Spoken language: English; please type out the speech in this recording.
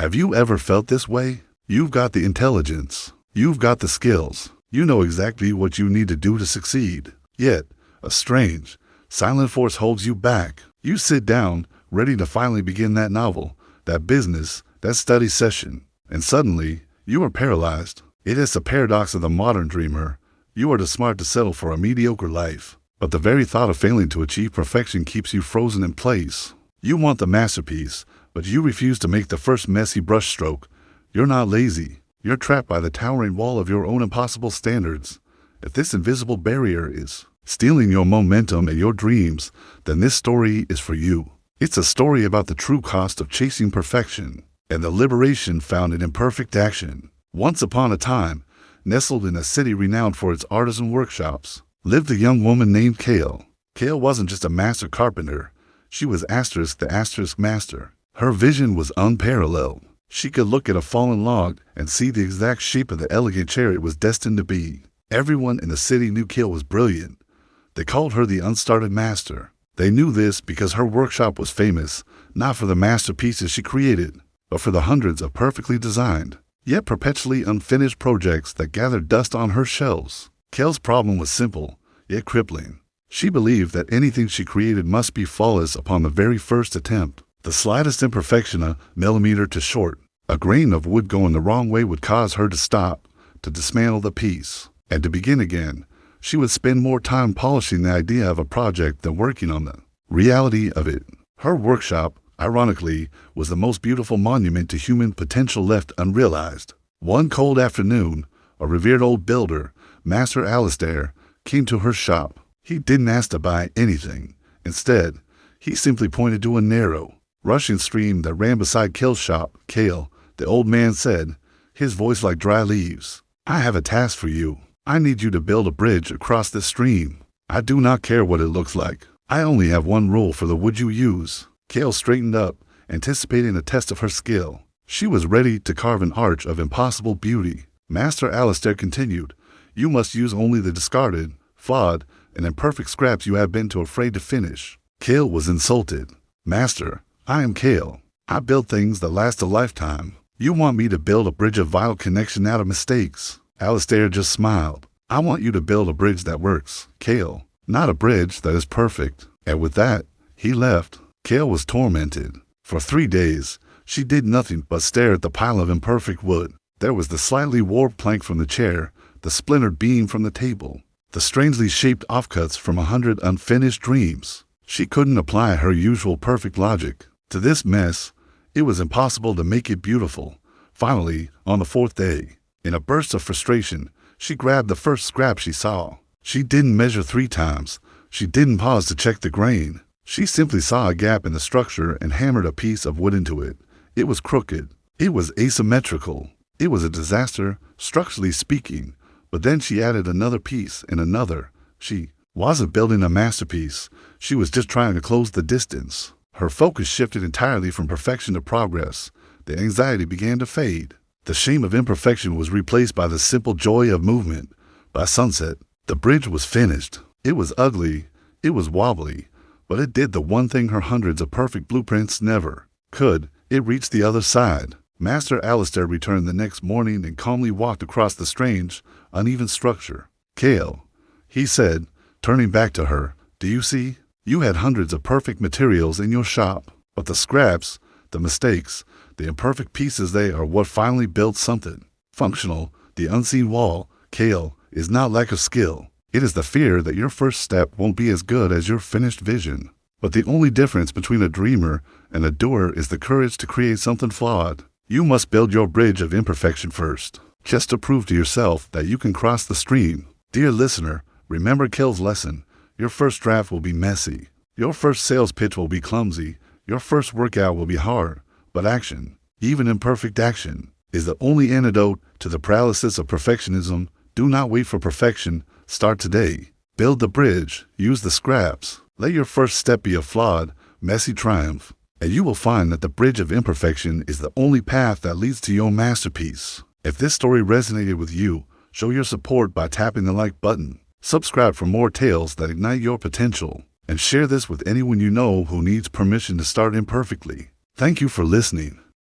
Have you ever felt this way? You've got the intelligence. You've got the skills. You know exactly what you need to do to succeed. Yet, a strange, silent force holds you back. You sit down, ready to finally begin that novel, that business, that study session, and suddenly, you are paralyzed. It is the paradox of the modern dreamer. You are too smart to settle for a mediocre life, but the very thought of failing to achieve perfection keeps you frozen in place. You want the masterpiece, but you refuse to make the first messy brushstroke. You're not lazy. You're trapped by the towering wall of your own impossible standards. If this invisible barrier is stealing your momentum and your dreams, then this story is for you. It's a story about the true cost of chasing perfection and the liberation found in imperfect action. Once upon a time, nestled in a city renowned for its artisan workshops, lived a young woman named Kale. Kale wasn't just a master carpenter. She was the master. Her vision was unparalleled. She could look at a fallen log and see the exact shape of the elegant chair it was destined to be. Everyone in the city knew Kale was brilliant. They called her the unstarted master. They knew this because her workshop was famous, not for the masterpieces she created, but for the hundreds of perfectly designed, yet perpetually unfinished projects that gathered dust on her shelves. Kale's problem was simple, yet crippling. She believed that anything she created must be flawless upon the very first attempt. The slightest imperfection, a millimeter too short, a grain of wood going the wrong way would cause her to stop, to dismantle the piece, and to begin again. She would spend more time polishing the idea of a project than working on the reality of it. Her workshop, ironically, was the most beautiful monument to human potential left unrealized. One cold afternoon, a revered old builder, Master Alistair, came to her shop. He didn't ask to buy anything. Instead, he simply pointed to a narrow, rushing stream that ran beside Kale's shop. "Kale," the old man said, his voice like dry leaves, "I have a task for you. I need you to build a bridge across this stream. I do not care what it looks like. I only have one rule for the wood you use." Kale straightened up, anticipating a test of her skill. She was ready to carve an arch of impossible beauty. Master Alistair continued, "You must use only the discarded, flawed, and imperfect scraps you have been too afraid to finish." Kale was insulted. "Master, I am Kale. I build things that last a lifetime. You want me to build a bridge of vital connection out of mistakes?" Alistair just smiled. "I want you to build a bridge that works, Kale, not a bridge that is perfect." And with that, he left. Kale was tormented. For 3 days, she did nothing but stare at the pile of imperfect wood. There was the slightly warped plank from the chair, the splintered beam from the table, the strangely shaped offcuts from 100 unfinished dreams. She couldn't apply her usual perfect logic to this mess. It was impossible to make it beautiful. Finally, on the 4th day, in a burst of frustration, she grabbed the first scrap she saw. She didn't measure 3 times. She didn't pause to check the grain. She simply saw a gap in the structure and hammered a piece of wood into it. It was crooked. It was asymmetrical. It was a disaster, structurally speaking. But then she added another piece and another. She wasn't building a masterpiece. She was just trying to close the distance. Her focus shifted entirely from perfection to progress. The anxiety began to fade. The shame of imperfection was replaced by the simple joy of movement. By sunset, the bridge was finished. It was ugly. It was wobbly. But it did the one thing her hundreds of perfect blueprints never could. It reached the other side. Master Alistair returned the next morning and calmly walked across the strange, uneven structure. "Kale," he said, turning back to her, "do you see? You had hundreds of perfect materials in your shop, but the scraps, the mistakes, the imperfect pieces, they are what finally built something functional. The unseen wall, Kale, is not lack of skill. It is the fear that your first step won't be as good as your finished vision. But the only difference between a dreamer and a doer is the courage to create something flawed. You must build your bridge of imperfection first, just to prove to yourself that you can cross the stream." Dear listener, remember Kale's lesson. Your first draft will be messy. Your first sales pitch will be clumsy. Your first workout will be hard. But action, even imperfect action, is the only antidote to the paralysis of perfectionism. Do not wait for perfection. Start today. Build the bridge. Use the scraps. Let your first step be a flawed, messy triumph, and you will find that the bridge of imperfection is the only path that leads to your masterpiece. If this story resonated with you, show your support by tapping the like button. Subscribe for more tales that ignite your potential, and share this with anyone you know who needs permission to start imperfectly. Thank you for listening.